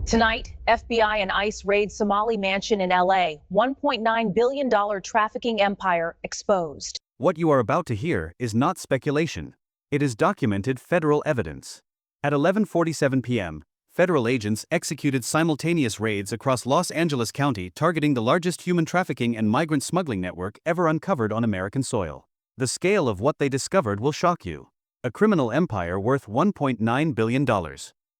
Tonight, FBI and ICE raid Somali mansion in LA. $1.9 billion trafficking empire exposed. What you are about to hear is not speculation. It is documented federal evidence. At 11:47 p.m., federal agents executed simultaneous raids across Los Angeles County targeting the largest human trafficking and migrant smuggling network ever uncovered on American soil. The scale of what they discovered will shock you. A criminal empire worth $1.9 billion.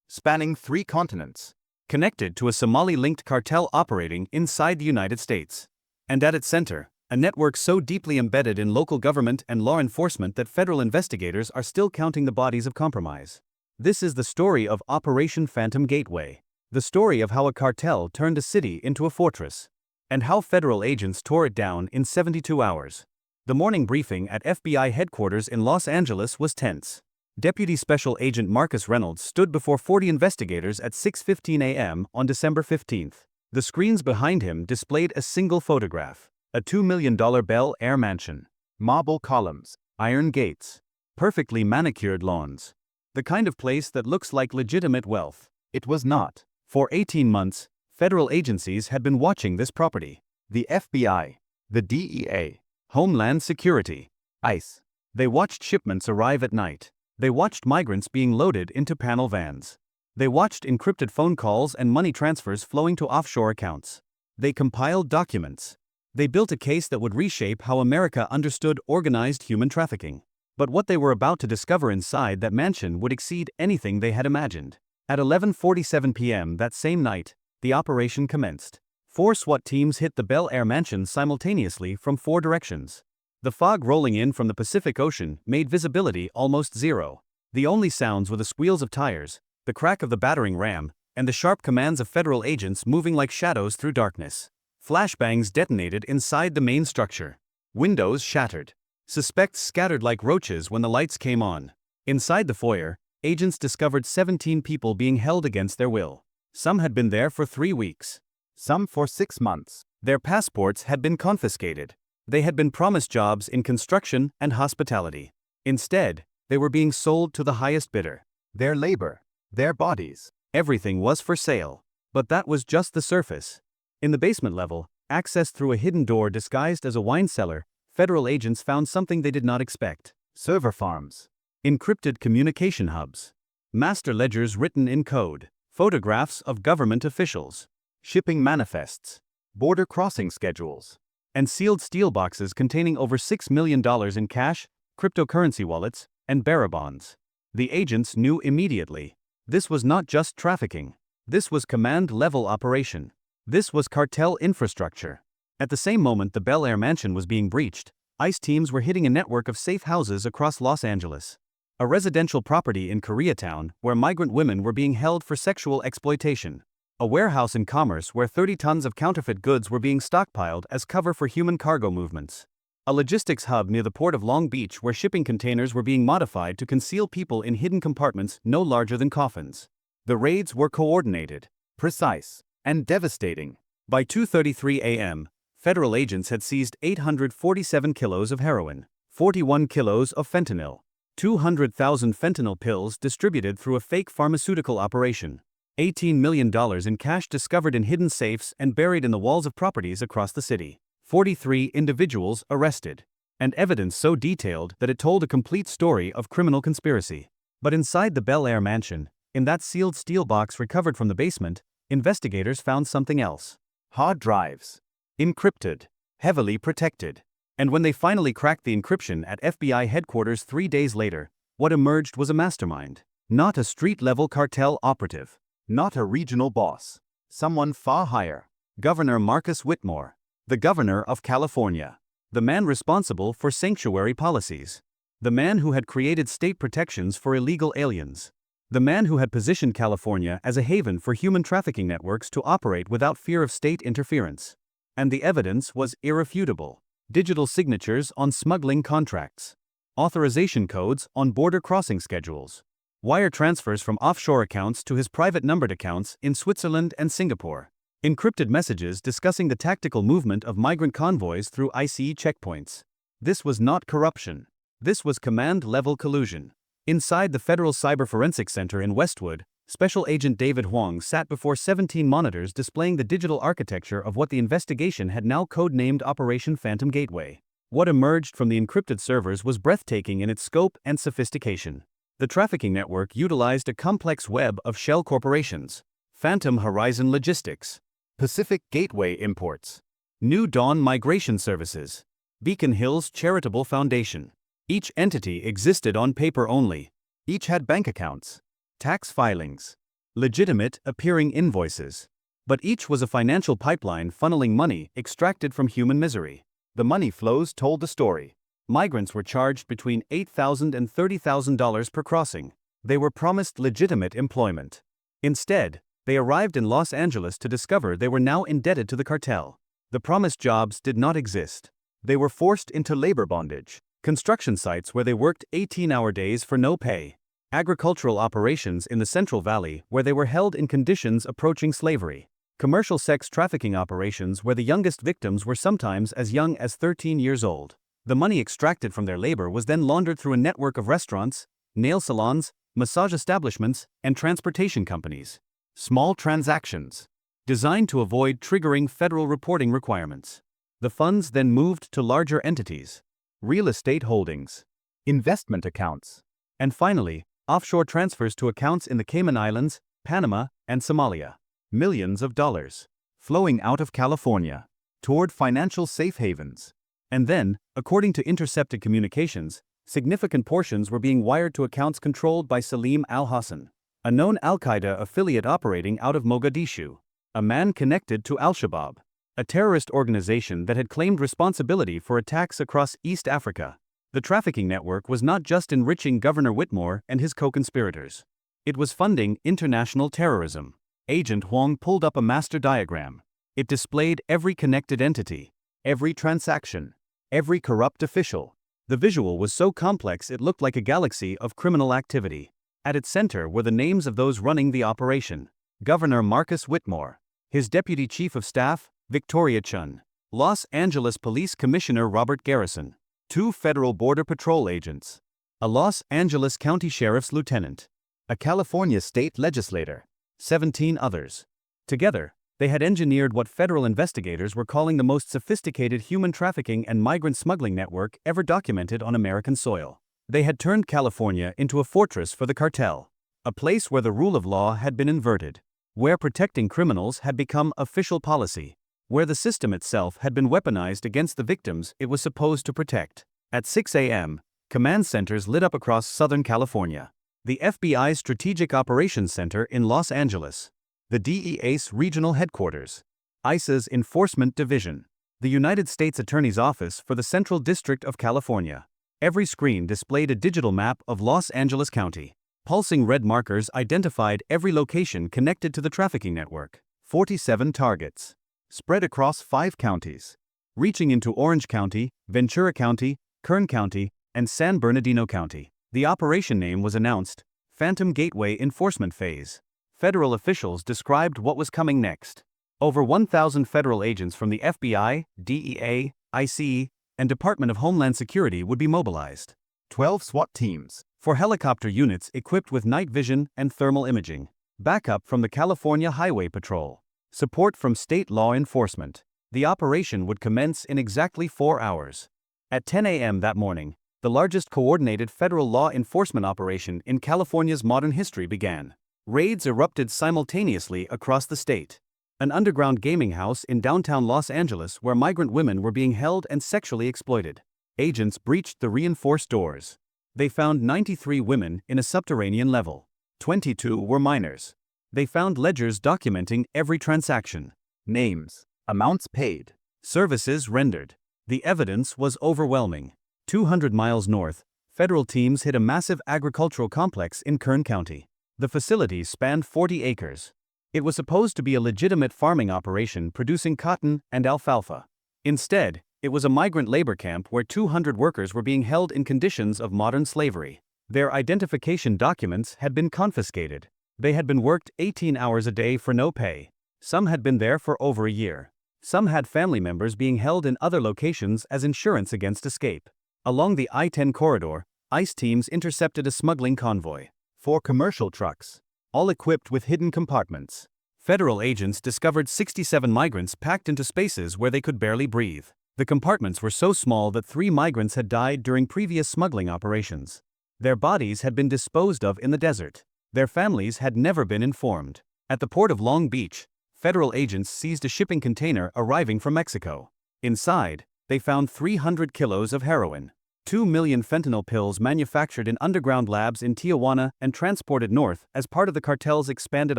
Spanning 3 continents. Connected to a Somali-linked cartel operating inside the United States. And at its center, a network so deeply embedded in local government and law enforcement that federal investigators are still counting the bodies of compromise. This is the story of Operation Phantom Gateway. The story of how a cartel turned a city into a fortress. And how federal agents tore it down in 72 hours. The morning briefing at FBI headquarters in Los Angeles was tense. Deputy Special Agent Marcus Reynolds stood before 40 investigators at 6:15 a.m. on December 15th. The screens behind him displayed a single photograph. A $2 million Bel Air mansion. Marble columns, iron gates, perfectly manicured lawns. The kind of place that looks like legitimate wealth. It was not. For 18 months, federal agencies had been watching this property. The FBI, the DEA, Homeland Security, ICE. They watched shipments arrive at night. They watched migrants being loaded into panel vans. They watched encrypted phone calls and money transfers flowing to offshore accounts. They compiled documents. They built a case that would reshape how America understood organized human trafficking. But what they were about to discover inside that mansion would exceed anything they had imagined. At 11:47 p.m. that same night, the operation commenced. 4 SWAT teams hit the Bel Air mansion simultaneously from 4 directions. The fog rolling in from the Pacific Ocean made visibility almost zero. The only sounds were the squeals of tires, the crack of the battering ram, and the sharp commands of federal agents moving like shadows through darkness. Flashbangs detonated inside the main structure. Windows shattered. Suspects scattered like roaches when the lights came on. Inside the foyer, agents discovered 17 people being held against their will. Some had been there for 3 weeks. Some for 6 months. Their passports had been confiscated. They had been promised jobs in construction and hospitality. Instead, they were being sold to the highest bidder. Their labor, their bodies, everything was for sale. But that was just the surface. In the basement level, accessed through a hidden door disguised as a wine cellar, federal agents found something they did not expect. Server farms. Encrypted communication hubs. Master ledgers written in code. Photographs of government officials. Shipping manifests. Border crossing schedules. And sealed steel boxes containing over $6 million in cash, cryptocurrency wallets, and bearer bonds. The agents knew immediately. This was not just trafficking. This was command-level operation. This was cartel infrastructure. At the same moment the Bel Air mansion was being breached, ICE teams were hitting a network of safe houses across Los Angeles. A residential property in Koreatown where migrant women were being held for sexual exploitation. A warehouse in Commerce where 30 tons of counterfeit goods were being stockpiled as cover for human cargo movements. A logistics hub near the port of Long Beach where shipping containers were being modified to conceal people in hidden compartments no larger than coffins. The raids were coordinated, precise, and devastating. By 2:33 a.m., federal agents had seized 847 kilos of heroin, 41 kilos of fentanyl, 200,000 fentanyl pills distributed through a fake pharmaceutical operation. $18 million in cash discovered in hidden safes and buried in the walls of properties across the city. 43 individuals arrested. And evidence so detailed that it told a complete story of criminal conspiracy. But inside the Bel Air mansion, in that sealed steel box recovered from the basement, investigators found something else. Hard drives. Encrypted. Heavily protected. And when they finally cracked the encryption at FBI headquarters 3 days later, what emerged was a mastermind. Not a street-level cartel operative. Not a regional boss. Someone far higher. Governor Marcus Whitmore. The governor of California. The man responsible for sanctuary policies. The man who had created state protections for illegal aliens. The man who had positioned California as a haven for human trafficking networks to operate without fear of state interference. And the evidence was irrefutable. Digital signatures on smuggling contracts. Authorization codes on border crossing schedules. Wire transfers from offshore accounts to his private numbered accounts in Switzerland and Singapore. Encrypted messages discussing the tactical movement of migrant convoys through ICE checkpoints. This was not corruption. This was command-level collusion. Inside the Federal Cyber Forensics Center in Westwood, Special Agent David Huang sat before 17 monitors displaying the digital architecture of what the investigation had now codenamed Operation Phantom Gateway. What emerged from the encrypted servers was breathtaking in its scope and sophistication. The trafficking network utilized a complex web of shell corporations: Phantom Horizon Logistics, Pacific Gateway Imports, New Dawn Migration Services, Beacon Hills Charitable Foundation. Each entity existed on paper only. Each had bank accounts, tax filings, legitimate appearing invoices. But each was a financial pipeline funneling money extracted from human misery. The money flows told the story. Migrants were charged between $8,000 and $30,000 per crossing. They were promised legitimate employment. Instead, they arrived in Los Angeles to discover they were now indebted to the cartel. The promised jobs did not exist. They were forced into labor bondage. Construction sites where they worked 18-hour days for no pay. Agricultural operations in the Central Valley where they were held in conditions approaching slavery. Commercial sex trafficking operations where the youngest victims were sometimes as young as 13 years old. The money extracted from their labor was then laundered through a network of restaurants, nail salons, massage establishments, and transportation companies. Small transactions, designed to avoid triggering federal reporting requirements. The funds then moved to larger entities, real estate holdings, investment accounts, and finally, offshore transfers to accounts in the Cayman Islands, Panama, and Somalia. Millions of dollars flowing out of California toward financial safe havens. And then, according to intercepted communications, significant portions were being wired to accounts controlled by Salim al-Hassan, a known al-Qaeda affiliate operating out of Mogadishu, a man connected to Al-Shabaab, a terrorist organization that had claimed responsibility for attacks across East Africa. The trafficking network was not just enriching Governor Whitmore and his co-conspirators. It was funding international terrorism. Agent Huang pulled up a master diagram. It displayed every connected entity, every transaction, every corrupt official. The visual was so complex it looked like a galaxy of criminal activity. At its center were the names of those running the operation: Governor Marcus Whitmore, his Deputy Chief of Staff, Victoria Chun, Los Angeles Police Commissioner Robert Garrison, 2 Federal Border Patrol agents, a Los Angeles County Sheriff's Lieutenant, a California State Legislator, 17 others. Together, they had engineered what federal investigators were calling the most sophisticated human trafficking and migrant smuggling network ever documented on American soil. They had turned California into a fortress for the cartel, a place where the rule of law had been inverted, where protecting criminals had become official policy, where the system itself had been weaponized against the victims it was supposed to protect. At 6 a.m., command centers lit up across Southern California. The FBI's Strategic Operations Center in Los Angeles, the DEA's regional headquarters, ICE's Enforcement Division, the United States Attorney's Office for the Central District of California. Every screen displayed a digital map of Los Angeles County. Pulsing red markers identified every location connected to the trafficking network. 47 targets, spread across 5 counties, reaching into Orange County, Ventura County, Kern County, and San Bernardino County. The operation name was announced: Phantom Gateway Enforcement Phase. Federal officials described what was coming next. Over 1,000 federal agents from the FBI, DEA, ICE, and Department of Homeland Security would be mobilized. 12 SWAT teams, 4 helicopter units equipped with night vision and thermal imaging, backup from the California Highway Patrol, support from state law enforcement. The operation would commence in exactly 4 hours. At 10 a.m. that morning, the largest coordinated federal law enforcement operation in California's modern history began. Raids erupted simultaneously across the state. An underground gaming house in downtown Los Angeles where migrant women were being held and sexually exploited. Agents breached the reinforced doors. They found 93 women in a subterranean level. 22 were minors. They found ledgers documenting every transaction. Names, amounts paid, services rendered. The evidence was overwhelming. 200 miles north, federal teams hit a massive agricultural complex in Kern County. The facility spanned 40 acres. It was supposed to be a legitimate farming operation producing cotton and alfalfa. Instead, it was a migrant labor camp where 200 workers were being held in conditions of modern slavery. Their identification documents had been confiscated. They had been worked 18 hours a day for no pay. Some had been there for over a year. Some had family members being held in other locations as insurance against escape. Along the I-10 corridor, ICE teams intercepted a smuggling convoy. 4 commercial trucks, all equipped with hidden compartments. Federal agents discovered 67 migrants packed into spaces where they could barely breathe. The compartments were so small that 3 migrants had died during previous smuggling operations. Their bodies had been disposed of in the desert. Their families had never been informed. At the port of Long Beach, federal agents seized a shipping container arriving from Mexico. Inside, they found 300 kilos of heroin, 2 million fentanyl pills manufactured in underground labs in Tijuana and transported north as part of the cartel's expanded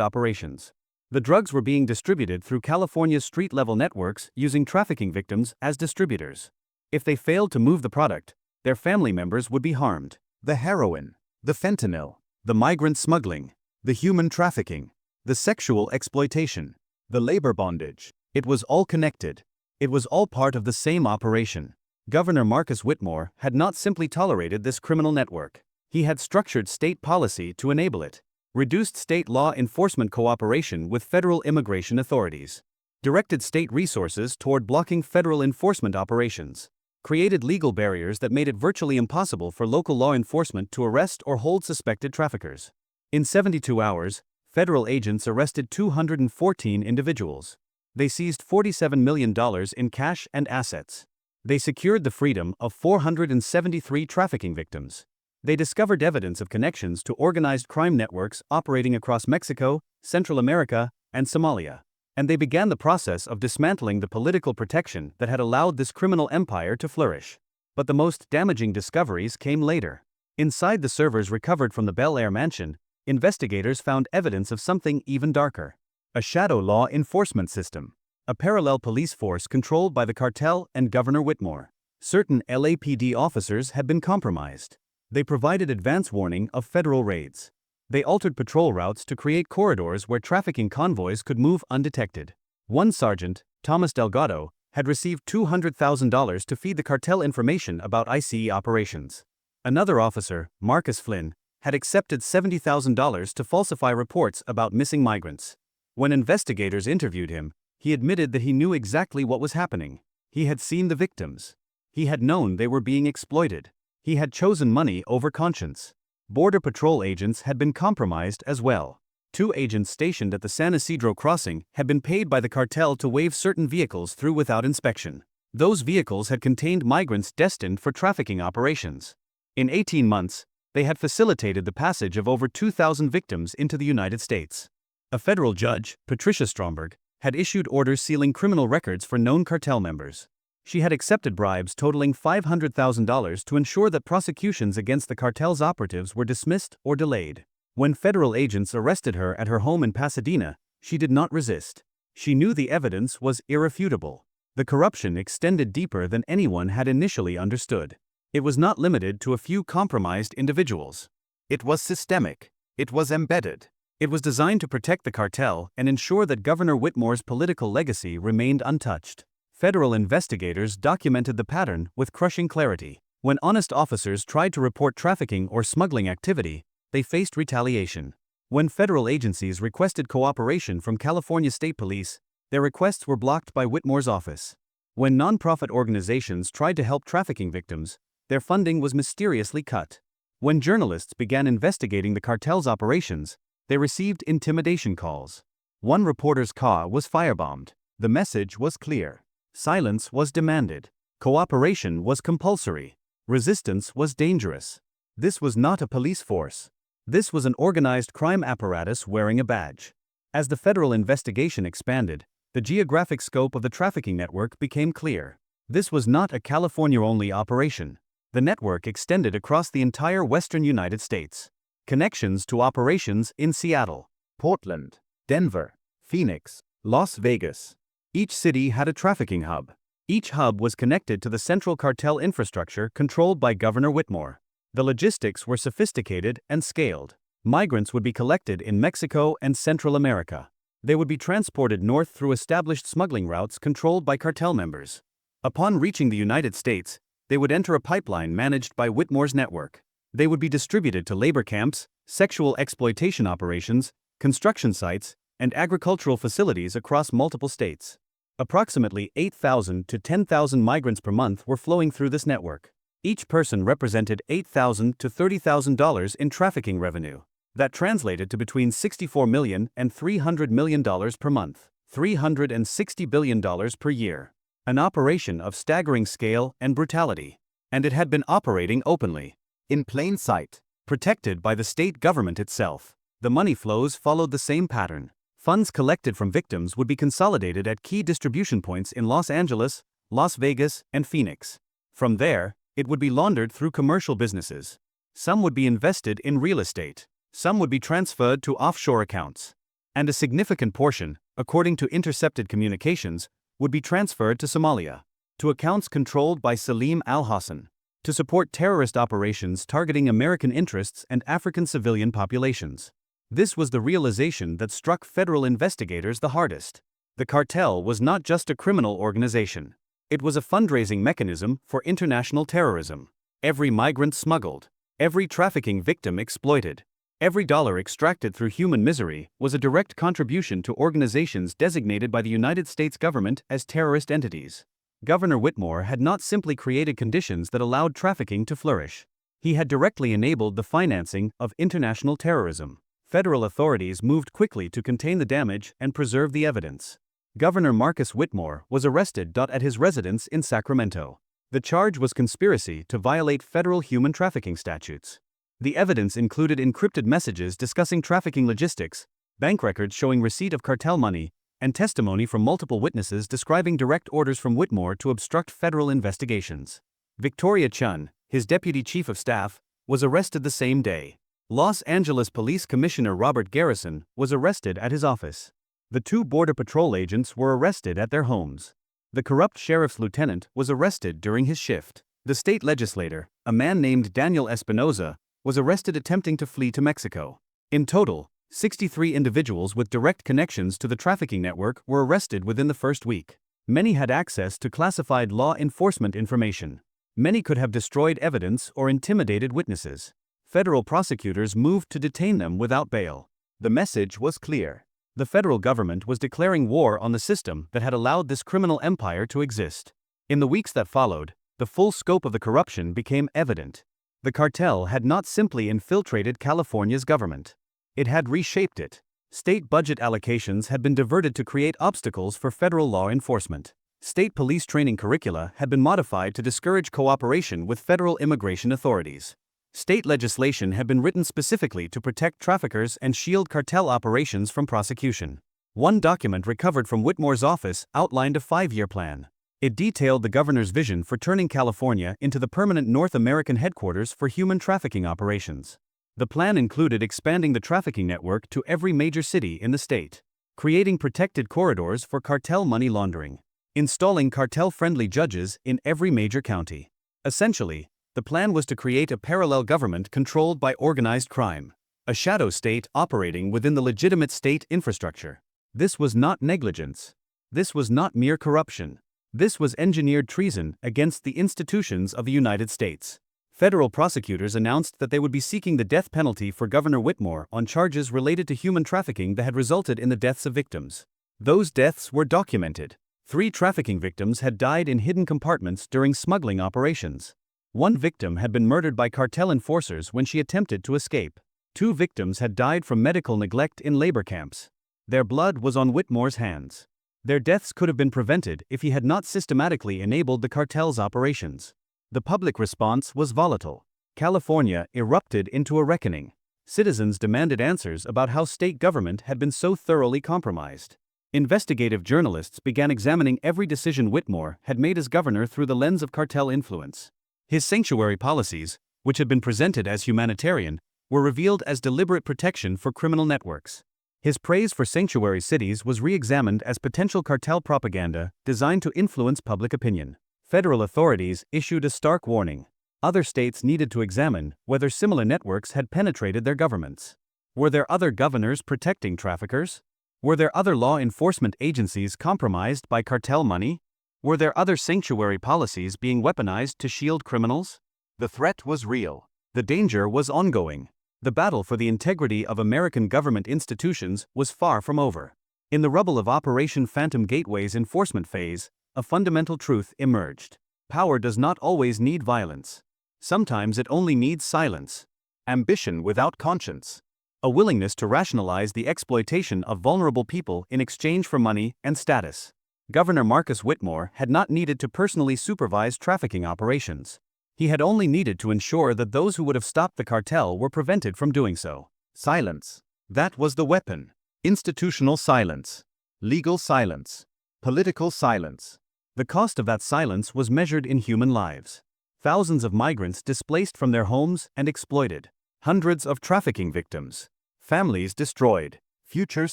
operations. The drugs were being distributed through California's street-level networks using trafficking victims as distributors. If they failed to move the product, their family members would be harmed. The heroin, the fentanyl, the migrant smuggling, the human trafficking, the sexual exploitation, the labor bondage. It was all connected. It was all part of the same operation. Governor Marcus Whitmore had not simply tolerated this criminal network. He had structured state policy to enable it, reduced state law enforcement cooperation with federal immigration authorities, directed state resources toward blocking federal enforcement operations, created legal barriers that made it virtually impossible for local law enforcement to arrest or hold suspected traffickers. In 72 hours, federal agents arrested 214 individuals. They seized $47 million in cash and assets. They secured the freedom of 473 trafficking victims. They discovered evidence of connections to organized crime networks operating across Mexico, Central America, and Somalia. And they began the process of dismantling the political protection that had allowed this criminal empire to flourish. But the most damaging discoveries came later. Inside the servers recovered from the Bel Air mansion, investigators found evidence of something even darker. A shadow law enforcement system. A parallel police force controlled by the cartel and Governor Whitmore. Certain LAPD officers had been compromised. They provided advance warning of federal raids. They altered patrol routes to create corridors where trafficking convoys could move undetected. One sergeant, Thomas Delgado, had received $200,000 to feed the cartel information about ICE operations. Another officer, Marcus Flynn, had accepted $70,000 to falsify reports about missing migrants. When investigators interviewed him, he admitted that he knew exactly what was happening. He had seen the victims. He had known they were being exploited. He had chosen money over conscience. Border Patrol agents had been compromised as well. 2 agents stationed at the San Isidro crossing had been paid by the cartel to wave certain vehicles through without inspection. Those vehicles had contained migrants destined for trafficking operations. In 18 months, they had facilitated the passage of over 2,000 victims into the United States. A federal judge, Patricia Stromberg, had issued orders sealing criminal records for known cartel members. She had accepted bribes totaling $500,000 to ensure that prosecutions against the cartel's operatives were dismissed or delayed. When federal agents arrested her at her home in Pasadena, she did not resist. She knew the evidence was irrefutable. The corruption extended deeper than anyone had initially understood. It was not limited to a few compromised individuals. It was systemic. It was embedded. It was designed to protect the cartel and ensure that Governor Whitmore's political legacy remained untouched. Federal investigators documented the pattern with crushing clarity. When honest officers tried to report trafficking or smuggling activity, they faced retaliation. When federal agencies requested cooperation from California State Police, their requests were blocked by Whitmore's office. When nonprofit organizations tried to help trafficking victims, their funding was mysteriously cut. When journalists began investigating the cartel's operations, they received intimidation calls. One reporter's car was firebombed. The message was clear. Silence was demanded. Cooperation was compulsory. Resistance was dangerous. This was not a police force. This was an organized crime apparatus wearing a badge. As the federal investigation expanded, the geographic scope of the trafficking network became clear. This was not a California-only operation. The network extended across the entire western United States. Connections to operations in Seattle, Portland, Denver, Phoenix, Las Vegas. Each city had a trafficking hub. Each hub was connected to the central cartel infrastructure controlled by Governor Whitmore. The logistics were sophisticated and scaled. Migrants would be collected in Mexico and Central America. They would be transported north through established smuggling routes controlled by cartel members. Upon reaching the United States, they would enter a pipeline managed by Whitmore's network. They would be distributed to labor camps, sexual exploitation operations, construction sites, and agricultural facilities across multiple states. Approximately 8,000 to 10,000 migrants per month were flowing through this network. Each person represented $8,000 to $30,000 in trafficking revenue. That translated to between $64 million and $300 million per month, $360 billion per year. An operation of staggering scale and brutality. And it had been operating openly, in plain sight, protected by the state government itself. The money flows followed the same pattern. Funds collected from victims would be consolidated at key distribution points in Los Angeles, Las Vegas, and Phoenix. From there, it would be laundered through commercial businesses. Some would be invested in real estate. Some would be transferred to offshore accounts. And a significant portion, according to intercepted communications, would be transferred to Somalia, to accounts controlled by Salim al-Hassan, to support terrorist operations targeting American interests and African civilian populations. This was the realization that struck federal investigators the hardest. The cartel was not just a criminal organization. It was a fundraising mechanism for international terrorism. Every migrant smuggled, every trafficking victim exploited, every dollar extracted through human misery was a direct contribution to organizations designated by the United States government as terrorist entities. Governor Whitmore had not simply created conditions that allowed trafficking to flourish. He had directly enabled the financing of international terrorism. Federal authorities moved quickly to contain the damage and preserve the evidence. Governor Marcus Whitmore was arrested at his residence in Sacramento. The charge was conspiracy to violate federal human trafficking statutes. The evidence included encrypted messages discussing trafficking logistics, bank records showing receipt of cartel money, and testimony from multiple witnesses describing direct orders from Whitmore to obstruct federal investigations. Victoria Chun, his deputy chief of staff, was arrested the same day. Los Angeles Police Commissioner Robert Garrison was arrested at his office. The 2 Border Patrol agents were arrested at their homes. The corrupt sheriff's lieutenant was arrested during his shift. The state legislator, a man named Daniel Espinoza, was arrested attempting to flee to Mexico. In total, 63 individuals with direct connections to the trafficking network were arrested within the first week. Many had access to classified law enforcement information. Many could have destroyed evidence or intimidated witnesses. Federal prosecutors moved to detain them without bail. The message was clear. The federal government was declaring war on the system that had allowed this criminal empire to exist. In the weeks that followed, the full scope of the corruption became evident. The cartel had not simply infiltrated California's government. It had reshaped it. State budget allocations had been diverted to create obstacles for federal law enforcement. State police training curricula had been modified to discourage cooperation with federal immigration authorities. State legislation had been written specifically to protect traffickers and shield cartel operations from prosecution. One document recovered from Whitmore's office outlined a 5-year plan. It detailed the governor's vision for turning California into the permanent North American headquarters for human trafficking operations. The plan included expanding the trafficking network to every major city in the state, creating protected corridors for cartel money laundering, installing cartel-friendly judges in every major county. Essentially, the plan was to create a parallel government controlled by organized crime, a shadow state operating within the legitimate state infrastructure. This was not negligence. This was not mere corruption. This was engineered treason against the institutions of the United States. Federal prosecutors announced that they would be seeking the death penalty for Governor Whitmore on charges related to human trafficking that had resulted in the deaths of victims. Those deaths were documented. 3 trafficking victims had died in hidden compartments during smuggling operations. 1 victim had been murdered by cartel enforcers when she attempted to escape. 2 victims had died from medical neglect in labor camps. Their blood was on Whitmore's hands. Their deaths could have been prevented if he had not systematically enabled the cartel's operations. The public response was volatile. California erupted into a reckoning. Citizens demanded answers about how state government had been so thoroughly compromised. Investigative journalists began examining every decision Whitmore had made as governor through the lens of cartel influence. His sanctuary policies, which had been presented as humanitarian, were revealed as deliberate protection for criminal networks. His praise for sanctuary cities was re-examined as potential cartel propaganda designed to influence public opinion. Federal authorities issued a stark warning. Other states needed to examine whether similar networks had penetrated their governments. Were there other governors protecting traffickers? Were there other law enforcement agencies compromised by cartel money? Were there other sanctuary policies being weaponized to shield criminals? The threat was real. The danger was ongoing. The battle for the integrity of American government institutions was far from over. In the rubble of Operation Phantom Gateway's enforcement phase, a fundamental truth emerged. Power does not always need violence. Sometimes it only needs silence. Ambition without conscience. a willingness to rationalize the exploitation of vulnerable people in exchange for money and status. Governor Marcus Whitmore had not needed to personally supervise trafficking operations. He had only needed to ensure that those who would have stopped the cartel were prevented from doing so. Silence. That was the weapon. Institutional silence. Legal silence. Political silence. The cost of that silence was measured in human lives. Thousands of migrants displaced from their homes and exploited. Hundreds of trafficking victims. Families destroyed. Futures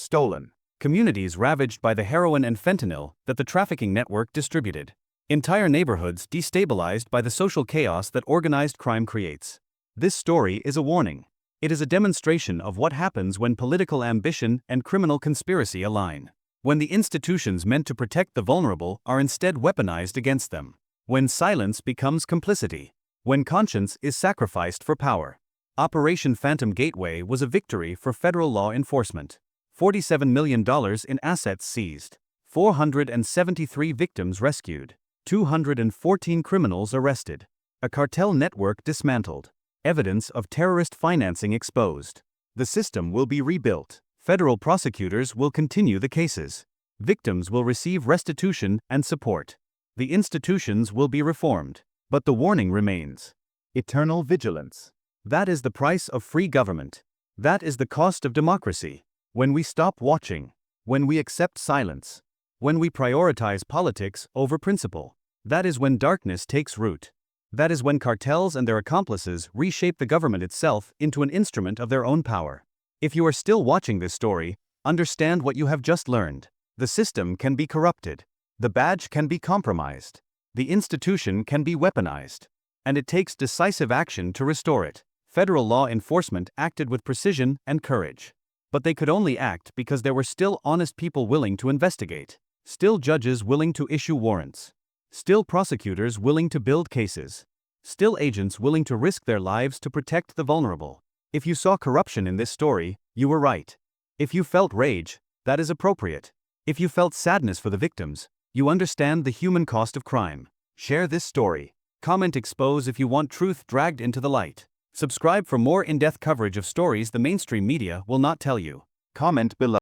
stolen. Communities ravaged by the heroin and fentanyl that the trafficking network distributed. Entire neighborhoods destabilized by the social chaos that organized crime creates. This story is a warning. It is a demonstration of what happens when political ambition and criminal conspiracy align. When the institutions meant to protect the vulnerable are instead weaponized against them. When silence becomes complicity. When conscience is sacrificed for power. Operation Phantom Gateway was a victory for federal law enforcement. $47 million in assets seized. 473 victims rescued. 214 criminals arrested. A cartel network dismantled. Evidence of terrorist financing exposed. The system will be rebuilt. Federal prosecutors will continue the cases. Victims will receive restitution and support. The institutions will be reformed. But the warning remains. Eternal vigilance. That is the price of free government. That is the cost of democracy. When we stop watching. When we accept silence. When we prioritize politics over principle. That is when darkness takes root. That is when cartels and their accomplices reshape the government itself into an instrument of their own power. If you are still watching this story, understand what you have just learned. The system can be corrupted. The badge can be compromised. The institution can be weaponized. And it takes decisive action to restore it. Federal law enforcement acted with precision and courage. But they could only act because there were still honest people willing to investigate. Still judges willing to issue warrants. Still prosecutors willing to build cases. Still agents willing to risk their lives to protect the vulnerable. If you saw corruption in this story, you were right. If you felt rage, that is appropriate. If you felt sadness for the victims, you understand the human cost of crime. Share this story. Comment expose if you want truth dragged into the light. Subscribe for more in-depth coverage of stories the mainstream media will not tell you. Comment below.